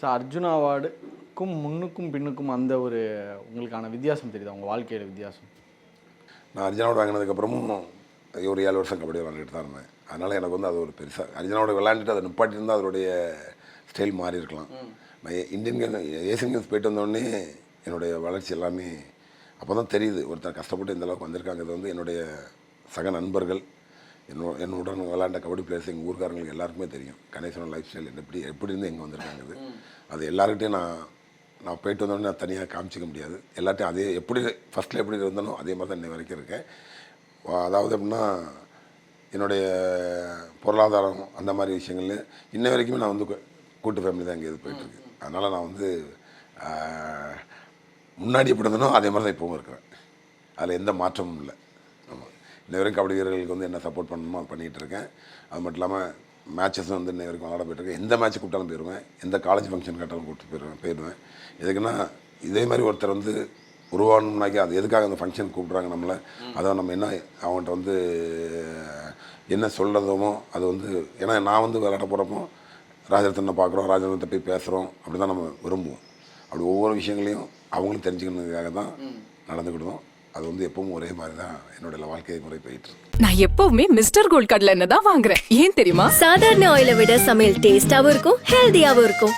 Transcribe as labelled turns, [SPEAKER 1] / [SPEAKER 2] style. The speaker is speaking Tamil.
[SPEAKER 1] ஸோ அர்ஜுனா அவார்டுக்கும் முன்னுக்கும் பின்னுக்கும் அந்த ஒரு உங்களுக்கான வித்தியாசம் தெரியுதா உங்கள் வாழ்க்கையில் வித்தியாசம்?
[SPEAKER 2] நான் அர்ஜுனா அவார்டு வாங்கினதுக்கப்புறமும் ஒரு 7 வருஷம் கபடி விளாண்டுட்டு தான் இருந்தேன். அதனால் எனக்கு வந்து அது ஒரு பெருசாக அர்ஜுனா அவார்டு விளாண்டுட்டு அதை நிப்பாட்டியிருந்தால் அதனுடைய ஸ்டைல் மாறி இருக்கலாம். நான் ஏசியன் கேம்ஸ் போயிட்டு வந்தோடனே என்னுடைய வளர்ச்சி எல்லாமே அப்போ தான் தெரியுது. ஒருத்தர் கஷ்டப்பட்டு இந்த அளவுக்கு வந்திருக்காங்கிறது வந்து என்னுடைய சக நண்பர்கள், என்னுடன் விளாண்ட கபடி பிளேயர்ஸ், எங்கள் ஊர்க்காரங்களுக்கு எல்லாருக்குமே தெரியும். கணேசனோட லைஃப் ஸ்டைல் எப்படி இருந்து எங்கே வந்திருக்காங்கிறது. அது எல்லாருக்கிட்டையும் நான் போயிட்டு வந்தோடனே நான் தனியாக காமிச்சிக்க முடியாது. எல்லாத்தையும் அதே எப்படி ஃபஸ்ட்டில் எப்படி இருந்தனோ அதே மாதிரி தான் இன்னை வரைக்கும் இருக்கேன். அதாவது எப்படின்னா என்னுடைய பொருளாதாரம் அந்த மாதிரி விஷயங்கள் இன்ன வரைக்குமே நான் வந்து கூட்டு ஃபேமிலி தான் எங்கேயாவது போயிட்டுருக்கு. அதனால் நான் வந்து முன்னாடி எப்படி இருந்தனோ அதே மாதிரி தான் இப்போவும் இருக்கிறேன். அதில் எந்த மாற்றமும் இல்லை. ஆமாம், இன்ன வரைக்கும் கபடி வீரர்களுக்கு வந்து என்ன சப்போர்ட் பண்ணணுமோ அது பண்ணிகிட்டு இருக்கேன். அது மட்டும் இல்லாமல் மேட்சஸும் வந்து இன்ன வரைக்கும் விளாட போயிட்டுருக்கேன். எந்த மேட்ச் கூப்பிட்டாலும் போயிடுவேன், எந்த காலேஜ் ஃபங்க்ஷன் கேட்டாலும் கூப்பிட்டு போயிடுவேன். எதுக்குன்னா இதே மாதிரி ஒருத்தர் வந்து உருவாகணும்னாக்கி அது எதுக்காக அந்த ஃபங்க்ஷன் கூப்பிட்றாங்க நம்மளை, அதை நம்ம என்ன அவங்கள்ட்ட வந்து என்ன சொல்கிறதோமோ அது வந்து ஏன்னா நான் வந்து விளையாட போகிறப்போ ராஜரத்னை பார்க்குறோம், ராஜரத்னத்தை போய் பேசுகிறோம், அப்படி தான் நம்ம விரும்புவோம். அப்படி ஒவ்வொரு விஷயங்களையும் அவங்களும் தெரிஞ்சுக்கணுங்கிறதுக்காக தான் நடந்துக்கிடுவோம். அது வந்து எப்பவும் ஒரே மாதிரி தான் என்னோட வாழ்க்கை முறை போயிட்டு இருக்கு.
[SPEAKER 3] நான் எப்பவுமே மிஸ்டர் கோல்ட் கடலை எண்ணெய் தான் வாங்குறேன். ஏன் தெரியுமா?
[SPEAKER 4] சாதாரண ஆயிலை விட சமையல் டேஸ்டாவும் இருக்கும், ஹெல்தியாவும் இருக்கும்.